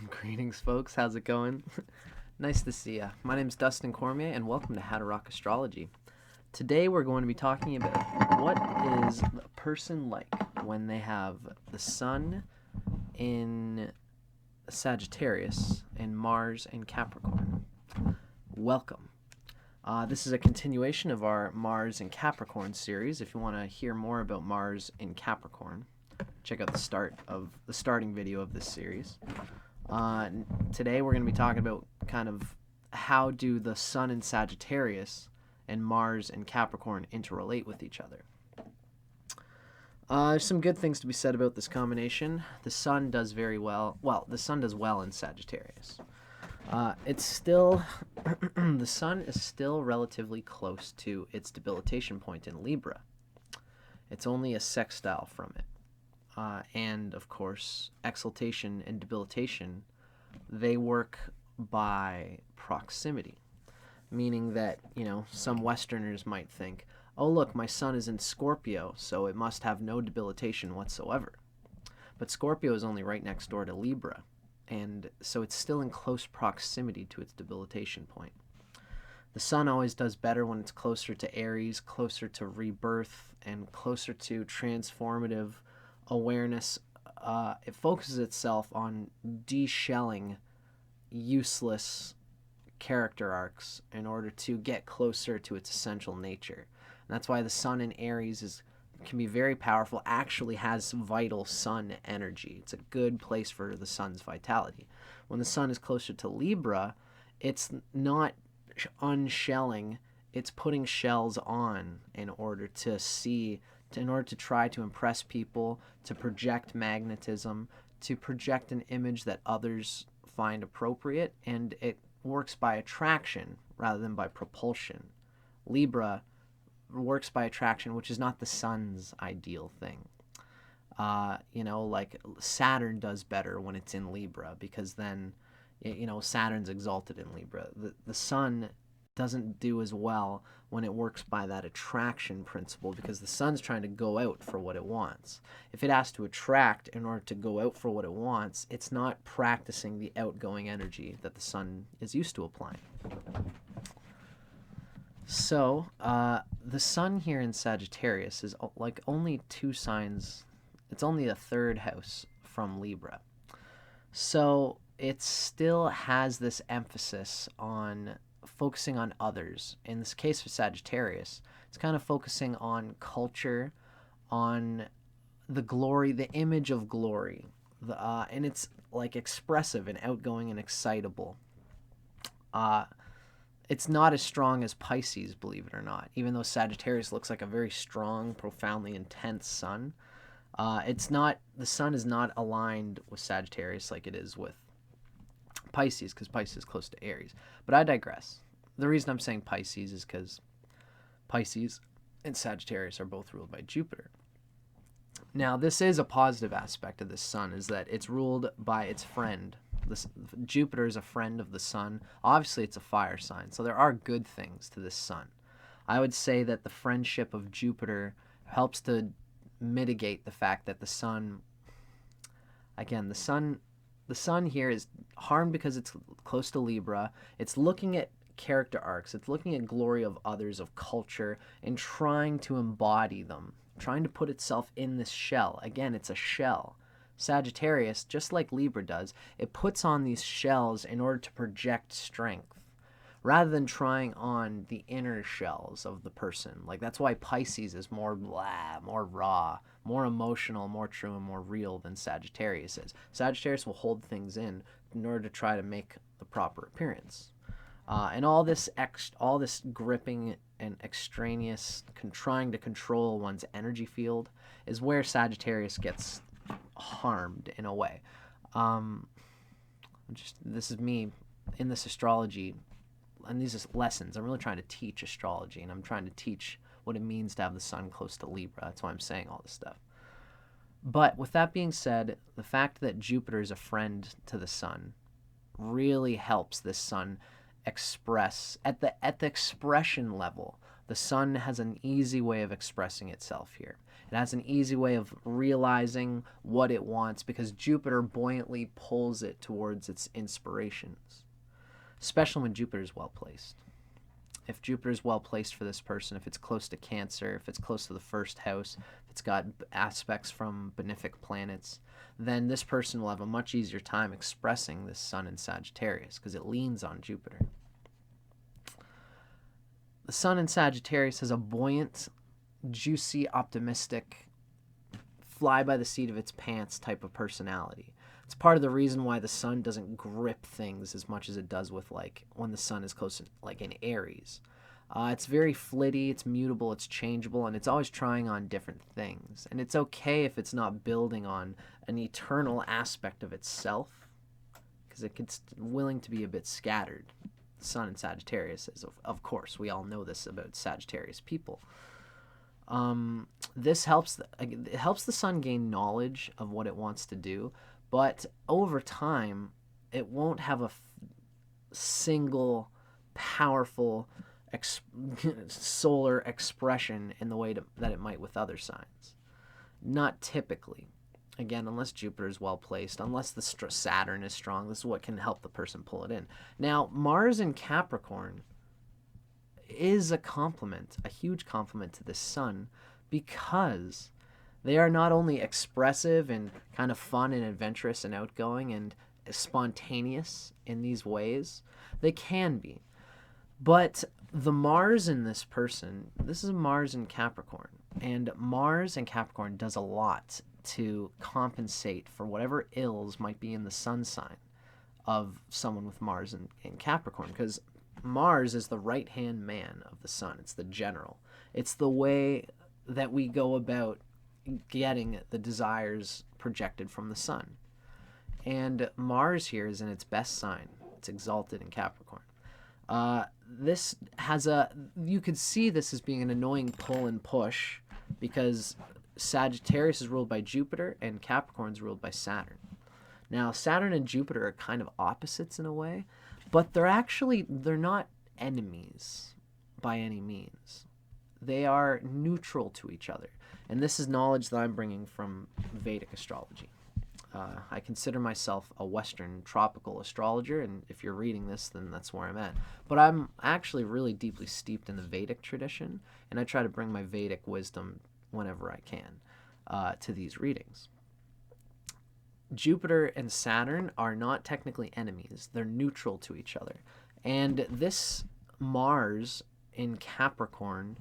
Greetings, folks. How's it going? Nice to see ya. My name is Dustin Cormier, and welcome to Erotic Astrology. Today, we're going to be talking about what is a person like when they have the Sun in Sagittarius and Mars in Capricorn. Welcome. This is a continuation of our Mars and Capricorn series. If you want to hear more about Mars in Capricorn, check out the starting video of this series. Today we're going to be talking about kind of how do the Sun in Sagittarius and Mars in Capricorn interrelate with each other. There's some good things to be said about this combination. The Sun does very well. Well, the Sun does well in Sagittarius. It's still the Sun is still relatively close to its debilitation point in Libra. It's only a sextile from it. And, of course, exaltation and debilitation, they work by proximity, meaning that, some Westerners might think, oh, look, my Sun is in Scorpio, so it must have no debilitation whatsoever. But Scorpio is only right next door to Libra, and so it's still in close proximity to its debilitation point. The Sun always does better when it's closer to Aries, closer to rebirth, and closer to transformative awareness. It focuses itself on de-shelling useless character arcs in order to get closer to its essential nature. And that's why the Sun in Aries can be very powerful, actually has vital Sun energy. It's a good place for the Sun's vitality. When the Sun is closer to Libra, it's not unshelling, it's putting shells on in order to try to impress people, to project magnetism, to project an image that others find appropriate, and it works by attraction rather than by propulsion. Libra works by attraction, which is not the Sun's ideal thing. Like Saturn does better when it's in Libra, because then, Saturn's exalted in Libra. The Sun doesn't do as well when it works by that attraction principle, because the Sun's trying to go out for what it wants. If it has to attract in order to go out for what it wants, it's not practicing the outgoing energy that the Sun is used to applying. So, the Sun here in Sagittarius is like only 2 signs, it's only a third house from Libra. So, it still has this emphasis on focusing on others. In this case for Sagittarius, it's kind of focusing on culture, on the glory, the image of glory, and it's like expressive and outgoing and excitable. It's not as strong as Pisces, believe it or not, even though Sagittarius looks like a very strong, profoundly intense Sun. The Sun is not aligned with Sagittarius like it is with Pisces, because Pisces is close to Aries. But I digress. The reason I'm saying Pisces is because Pisces and Sagittarius are both ruled by Jupiter. Now, this is a positive aspect of the Sun, is that it's ruled by its friend. Jupiter is a friend of the Sun. Obviously, it's a fire sign, so there are good things to this Sun. I would say that the friendship of Jupiter helps to mitigate the fact that the Sun here is harmed because it's close to Libra. It's looking at character arcs. It's looking at glory of others, of culture, and trying to embody them, trying to put itself in this shell. Again, it's a shell. Sagittarius, just like Libra does, it puts on these shells in order to project strength, rather than trying on the inner shells of the person. Like, that's why Pisces is more blah, more raw, more emotional, more true, and more real than Sagittarius is. Sagittarius will hold things in order to try to make the proper appearance. And all this gripping and extraneous, trying to control one's energy field, is where Sagittarius gets harmed in a way. This is me in this astrology, and these are lessons. I'm really trying to teach astrology, and I'm trying to teach what it means to have the Sun close to Libra. That's why I'm saying all this stuff. But with that being said, the fact that Jupiter is a friend to the Sun really helps this Sun express at the expression level. The Sun has an easy way of expressing itself here. It has an easy way of realizing what it wants because Jupiter buoyantly pulls it towards its inspirations, especially when Jupiter is well placed. If Jupiter is well placed for this person, if it's close to Cancer, if it's close to the first house, if it's got aspects from benefic planets, then this person will have a much easier time expressing this Sun in Sagittarius because it leans on Jupiter. The Sun in Sagittarius has a buoyant, juicy, optimistic, fly by the seat of its pants type of personality. It's part of the reason why the Sun doesn't grip things as much as it does with, like, when the Sun is close to, like, in Aries. It's very flitty, it's mutable, it's changeable, and it's always trying on different things. And it's okay if it's not building on an eternal aspect of itself, because it gets willing to be a bit scattered. The Sun in Sagittarius is, of course, we all know this about Sagittarius people. This helps it helps the Sun gain knowledge of what it wants to do, but over time, it won't have a single powerful solar expression in the way that it might with other signs. Not typically. Again, unless Jupiter is well placed, unless the Saturn is strong, this is what can help the person pull it in. Now, Mars in Capricorn is a complement, a huge complement to the Sun, because they are not only expressive and kind of fun and adventurous and outgoing and spontaneous in these ways, they can be. But the Mars in this person, this is Mars in Capricorn, and Mars in Capricorn does a lot to compensate for whatever ills might be in the Sun sign of someone with Mars in Capricorn, because Mars is the right-hand man of the Sun. It's the general. It's the way that we go about getting the desires projected from the Sun. And Mars here is in its best sign. It's exalted in Capricorn. This has you could see this as being an annoying pull and push because Sagittarius is ruled by Jupiter and Capricorn is ruled by Saturn. Now, Saturn and Jupiter are kind of opposites in a way, but they're not enemies by any means. They are neutral to each other. And this is knowledge that I'm bringing from Vedic astrology. I consider myself a Western tropical astrologer, and if you're reading this, then that's where I'm at. But I'm actually really deeply steeped in the Vedic tradition, and I try to bring my Vedic wisdom whenever I can to these readings. Jupiter and Saturn are not technically enemies. They're neutral to each other. And this Mars in Capricorn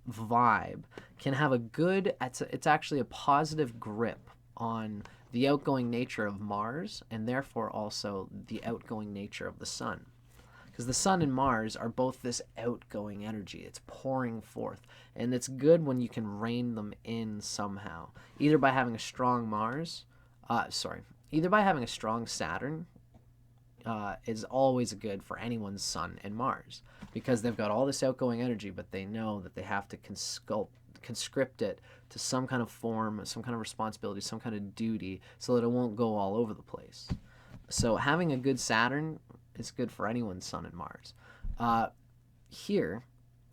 vibe can have a good, it's actually a positive grip on the outgoing nature of Mars and therefore also the outgoing nature of the Sun. Because the Sun and Mars are both this outgoing energy. It's pouring forth. And it's good when you can rein them in somehow. Either by having a strong either by having a strong Saturn is always good for anyone's Sun and Mars. Because they've got all this outgoing energy, but they know that they have to conscript it to some kind of form, some kind of responsibility, some kind of duty, so that it won't go all over the place. So having a good Saturn is good for anyone's Sun and Mars. Here,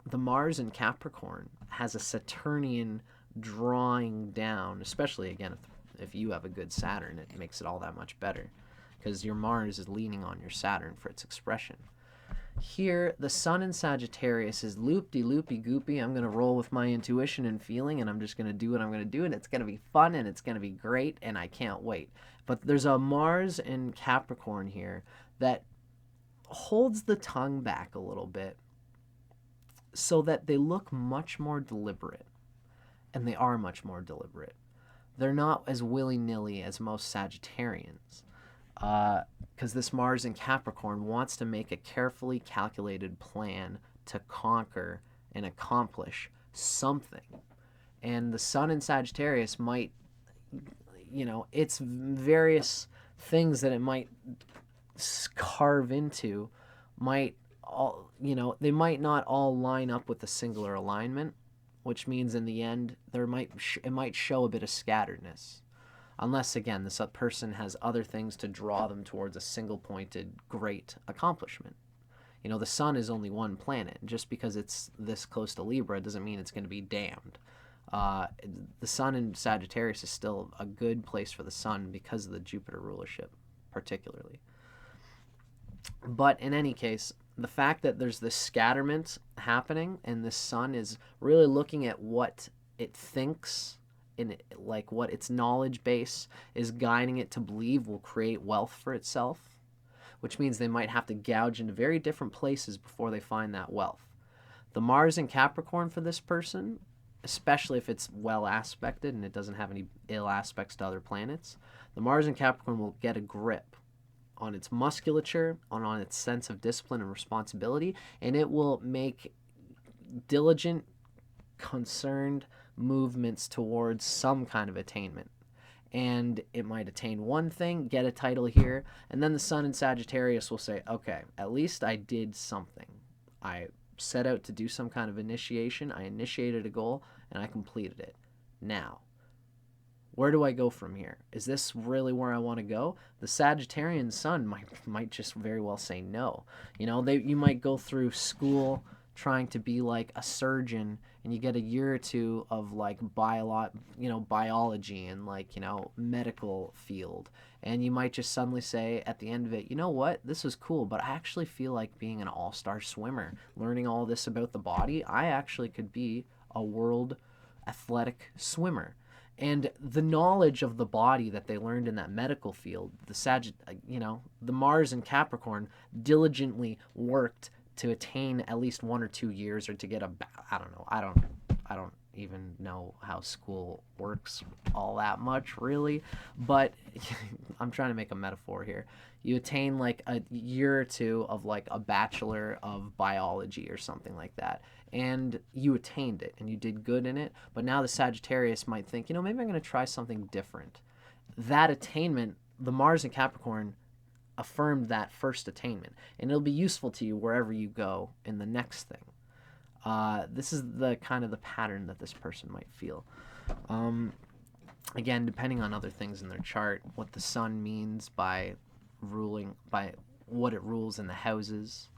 the Mars in Capricorn has a Saturnian drawing down, especially, again, if you have a good Saturn, it makes it all that much better, because your Mars is leaning on your Saturn for its expression. Here, the Sun in Sagittarius is loopy-goopy. I'm going to roll with my intuition and feeling, and I'm just going to do what I'm going to do, and it's going to be fun, and it's going to be great, and I can't wait. But there's a Mars in Capricorn here that holds the tongue back a little bit so that they look much more deliberate, and they are much more deliberate. They're not as willy-nilly as most Sagittarians. Because this Mars in Capricorn wants to make a carefully calculated plan to conquer and accomplish something. And the Sun in Sagittarius might, it's various things that it might carve into might all, they might not all line up with a singular alignment, which means in the end, it might show a bit of scatteredness. Unless, again, this person has other things to draw them towards a single-pointed great accomplishment. The Sun is only one planet. Just because it's this close to Libra doesn't mean it's going to be damned. Uh, the sun in Sagittarius is still a good place for the sun because of the Jupiter rulership, particularly. But in any case, the fact that there's this scatterment happening and the sun is really looking at what it thinks in like what its knowledge base is guiding it to believe will create wealth for itself, which means they might have to gouge into very different places before they find that wealth. The Mars in Capricorn for this person, especially if it's well aspected and it doesn't have any ill aspects to other planets, the Mars in Capricorn will get a grip on its musculature, on its sense of discipline and responsibility, and it will make diligent, concerned movements towards some kind of attainment. And it might attain one thing, get a title here, and then the sun in Sagittarius will say, okay, at least I did something. I set out to do some kind of initiation, I initiated a goal, and I completed it. Now, where do I go from here? Is this really where I want to go? The Sagittarian sun might just very well say no. You know, you might go through school trying to be like a surgeon, and you get a year or two of like biology and like, medical field, and you might just suddenly say at the end of it, you know what, this was cool, but I actually feel like being an all-star swimmer, learning all this about the body. I actually could be a world athletic swimmer. And the knowledge of the body that they learned in that medical field, the Mars in Capricorn diligently worked to attain at least 1 or 2 years, or to get I don't know. I don't even know how school works all that much, really. But I'm trying to make a metaphor here. You attain like a year or two of like a bachelor of biology or something like that, and you attained it and you did good in it. But now the Sagittarius might think, maybe I'm going to try something different. That attainment, the Mars in Capricorn affirmed that first attainment, and it'll be useful to you wherever you go in the next thing. This is the kind of the pattern that this person might feel. Again, depending on other things in their chart, what the sun means by what it rules in the houses.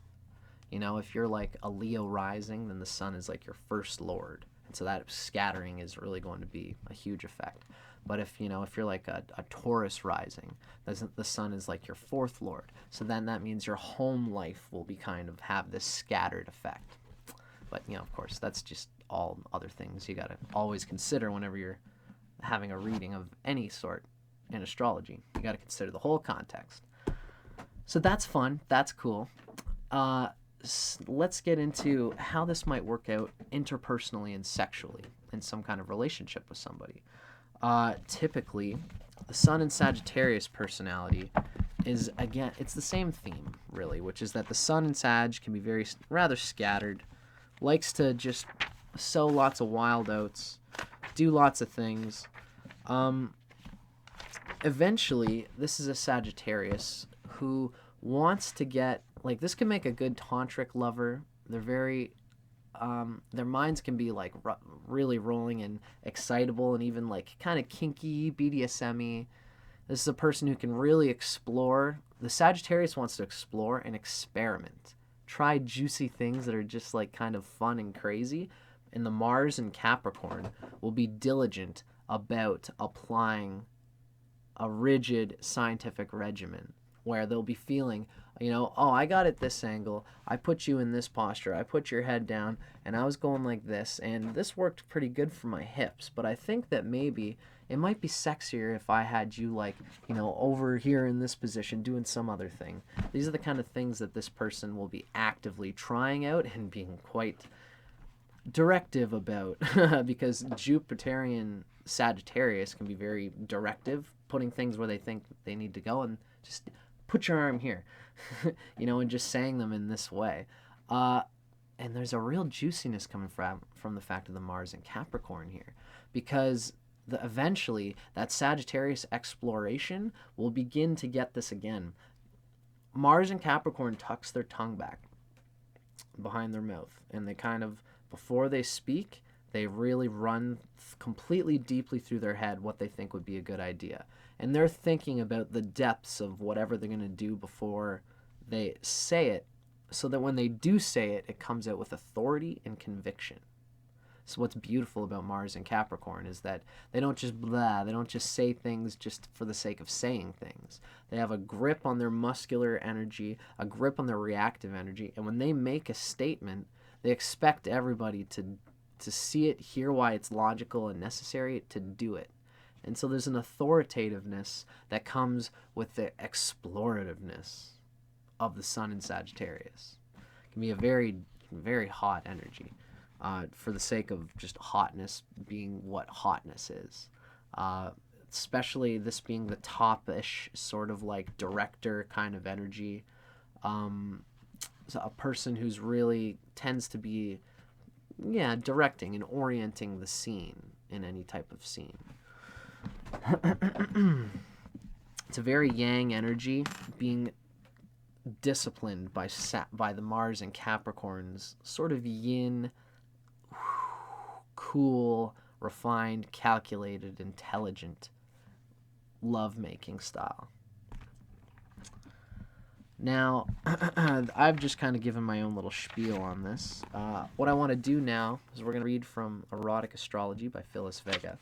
If you're like a Leo rising, then the sun is like your first lord, and so that scattering is really going to be a huge effect. But if you're like a Taurus rising, the sun is like your fourth lord, so then that means your home life will be kind of have this scattered effect. But of course, that's just all other things you got to always consider whenever you're having a reading of any sort in astrology. You got to consider the whole context. So that's fun. That's cool. Let's get into how this might work out interpersonally and sexually in some kind of relationship with somebody. Typically, the sun in Sagittarius personality is, again, it's the same theme, really, which is that the sun in Sag can be rather scattered, likes to just sow lots of wild oats, do lots of things. Eventually, this is a Sagittarius who wants to get, like, this can make a good tantric lover. They're very, their minds can be, like, really rolling and excitable and even, like, kind of kinky, BDSM-y. This is a person who can really explore. The Sagittarius wants to explore and experiment. Try juicy things that are just, like, kind of fun and crazy. And the Mars in Capricorn will be diligent about applying a rigid scientific regimen where they'll be feeling, oh, I got it this angle, I put you in this posture, I put your head down, and I was going like this, and this worked pretty good for my hips, but I think that maybe it might be sexier if I had you, like, over here in this position doing some other thing. These are the kind of things that this person will be actively trying out and being quite directive about because Jupiterian Sagittarius can be very directive, putting things where they think they need to go, and just put your arm here, and just saying them in this way. And there's a real juiciness coming from the fact of the Mars in Capricorn here, because eventually that Sagittarius exploration will begin to get this again. Mars in Capricorn tucks their tongue back behind their mouth, and they kind of, before they speak, they really run completely deeply through their head what they think would be a good idea. And they're thinking about the depths of whatever they're going to do before they say it, so that when they do say it, it comes out with authority and conviction. So what's beautiful about Mars and Capricorn is that they don't just blah, they don't just say things just for the sake of saying things. They have a grip on their muscular energy, a grip on their reactive energy, and when they make a statement, they expect everybody to see it, hear why it's logical and necessary, to do it. And so there's an authoritativeness that comes with the explorativeness of the Sun in Sagittarius. It can be a very, very hot energy. For the sake of just hotness being what hotness is. Especially this being the top-ish sort of like director kind of energy. So a person who's really tends to be, directing and orienting the scene in any type of scene. It's a very yang energy, being disciplined by the Mars and Capricorn's sort of yin, cool, refined, calculated, intelligent love-making style. Now, I've just kind of given my own little spiel on this. What I want to do now is we're going to read from Erotic Astrology by Phyllis Vega.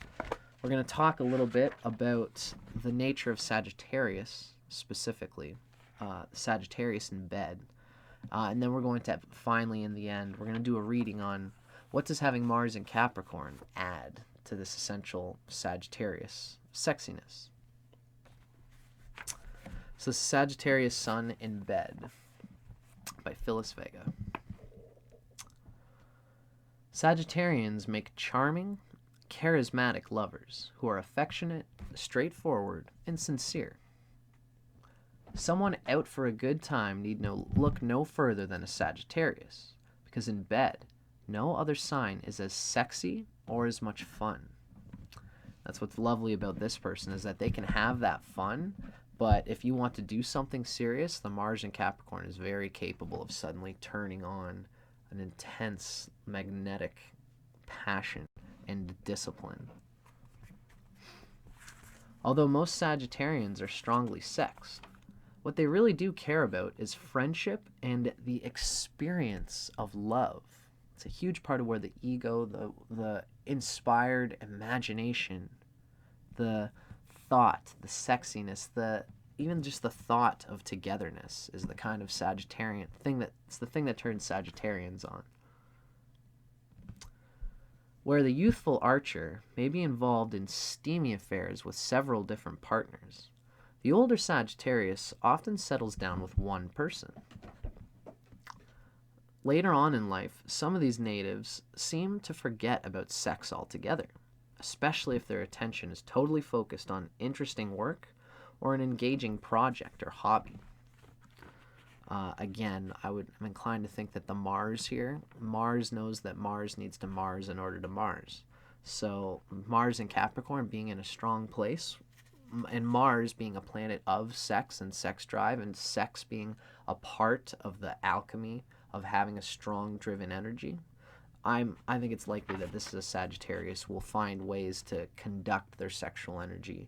We're going to talk a little bit about the nature of Sagittarius, specifically, Sagittarius in bed. And then we're going to, finally, in the end, we're going to do a reading on what does having Mars in Capricorn add to this essential Sagittarius sexiness. So Sagittarius Sun in Bed by Phyllis Vega. Sagittarians make charming, charismatic lovers who are affectionate, straightforward, and sincere. Someone out for a good time need look no further than a Sagittarius, because in bed, no other sign is as sexy or as much fun. That's what's lovely about this person, is that they can have that fun, but if you want to do something serious, the Mars in Capricorn is very capable of suddenly turning on an intense magnetic passion and discipline. Although most Sagittarians are strongly sexed, what they really do care about is friendship and the experience of love. It's a huge part of where the ego, the inspired imagination, the thought, the sexiness, even just the thought of togetherness is the kind of Sagittarian thing it's the thing that turns Sagittarians on. Where the youthful archer may be involved in steamy affairs with several different partners, the older Sagittarius often settles down with one person. Later on in life, some of these natives seem to forget about sex altogether, especially if their attention is totally focused on interesting work or an engaging project or hobby. Again, I'm inclined to think that the Mars here, Mars knows that Mars needs to Mars in order to Mars. So Mars in Capricorn being in a strong place, and Mars being a planet of sex and sex drive, and sex being a part of the alchemy of having a strong driven energy, I think it's likely that this is a Sagittarius will find ways to conduct their sexual energy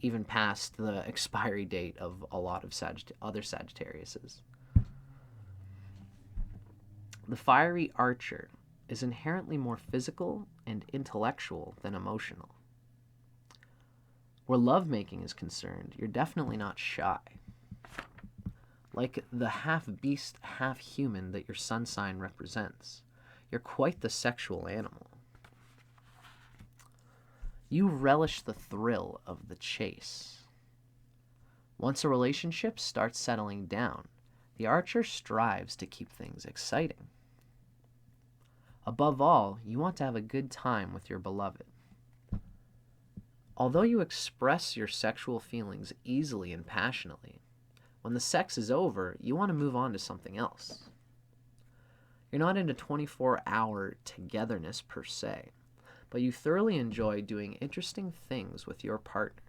even past the expiry date of a lot of other Sagittariuses. The fiery archer is inherently more physical and intellectual than emotional. Where lovemaking is concerned, you're definitely not shy. Like the half-beast, half-human that your sun sign represents, you're quite the sexual animal. You relish the thrill of the chase. Once a relationship starts settling down, the archer strives to keep things exciting. Above all, you want to have a good time with your beloved. Although you express your sexual feelings easily and passionately, when the sex is over, you want to move on to something else. You're not into 24-hour togetherness per se, but you thoroughly enjoy doing interesting things with your partner,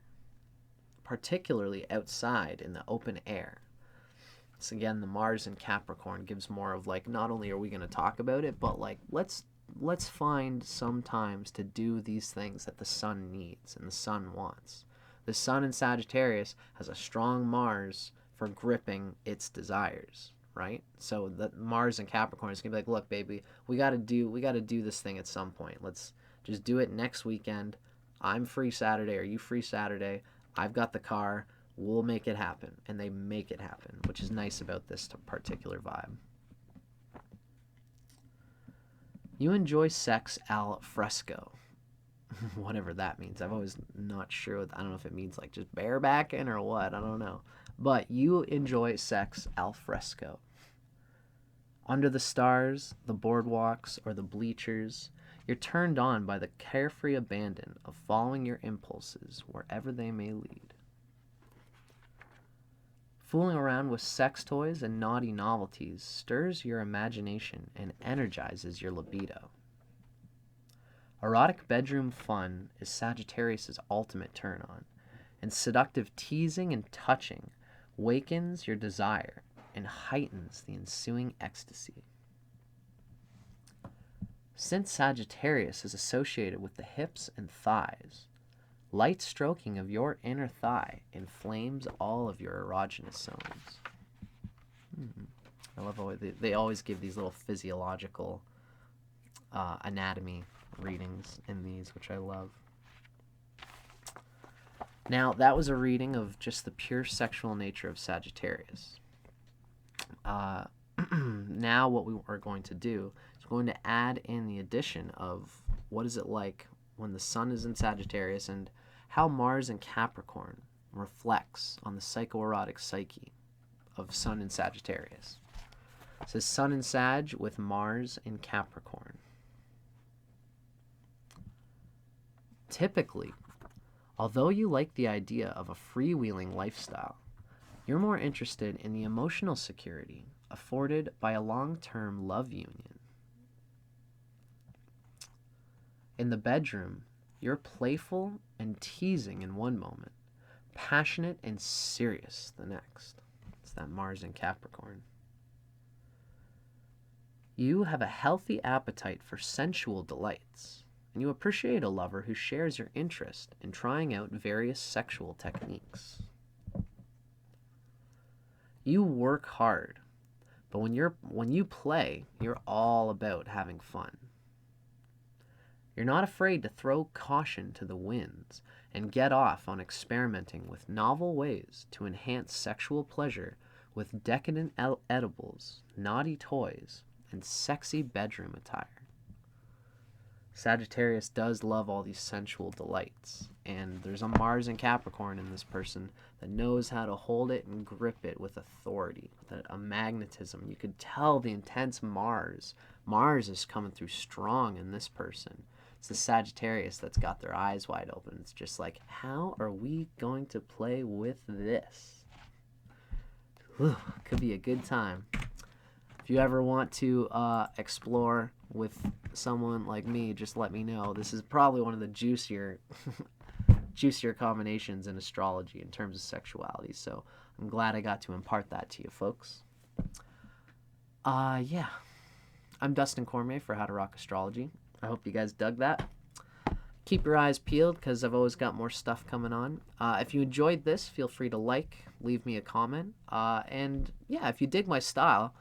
particularly outside in the open air. So again, the Mars in Capricorn gives more of like, not only are we going to talk about it, but like let's find some times to do these things that the sun needs and the sun wants. The sun in Sagittarius has a strong Mars for gripping its desires, right? So that Mars and Capricorn is gonna be like, look, baby, we gotta do this thing at some point. Let's just do it next weekend. I'm free Saturday. Are you free Saturday? I've got the car. We'll make it happen. And they make it happen, which is nice about this particular vibe. You enjoy sex al fresco. Whatever that means. I've always not sure. I don't know if it means like just barebacking or what. I don't know. But you enjoy sex al fresco. Under the stars, the boardwalks, or the bleachers, you're turned on by the carefree abandon of following your impulses wherever they may lead. Fooling around with sex toys and naughty novelties stirs your imagination and energizes your libido. Erotic bedroom fun is Sagittarius' ultimate turn-on, and seductive teasing and touching wakens your desire and heightens the ensuing ecstasy. Since Sagittarius is associated with the hips and thighs, light stroking of your inner thigh inflames all of your erogenous zones. I love how they always give these little physiological anatomy readings in these, which I love. Now, that was a reading of just the pure sexual nature of Sagittarius. Now what we are going to do is we're going to add in the addition of what is it like when the sun is in Sagittarius and how Mars and Capricorn reflects on the psychoerotic psyche of Sun in Sagittarius. It says Sun in Sag with Mars in Capricorn. Typically, although you like the idea of a freewheeling lifestyle, you're more interested in the emotional security afforded by a long-term love union. In the bedroom, you're playful and teasing in one moment, passionate and serious the next. It's that Mars in Capricorn. You have a healthy appetite for sensual delights, and you appreciate a lover who shares your interest in trying out various sexual techniques. You work hard, but when you play, you're all about having fun. You're not afraid to throw caution to the winds and get off on experimenting with novel ways to enhance sexual pleasure with decadent edibles, naughty toys, and sexy bedroom attire. Sagittarius does love all these sensual delights, and there's a Mars and Capricorn in this person that knows how to hold it and grip it with authority, with a magnetism. You could tell the intense Mars. Mars is coming through strong in this person. It's the Sagittarius that's got their eyes wide open. It's just like, how are we going to play with this? Whew, could be a good time. If you ever want to explore with someone like me, just let me know. This is probably one of the juicier combinations in astrology in terms of sexuality. So I'm glad I got to impart that to you folks. Yeah. I'm Dustin Cormier for How to Rock Astrology. I hope you guys dug that. Keep your eyes peeled because I've always got more stuff coming on. If you enjoyed this, feel free to like, leave me a comment. And yeah, if you dig my style,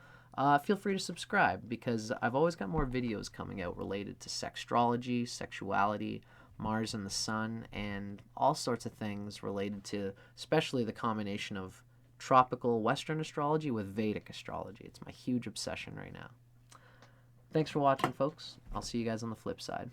feel free to subscribe because I've always got more videos coming out related to sextrology, sexuality, Mars and the Sun, and all sorts of things related to especially the combination of tropical Western astrology with Vedic astrology. It's my huge obsession right now. Thanks for watching, folks. I'll see you guys on the flip side.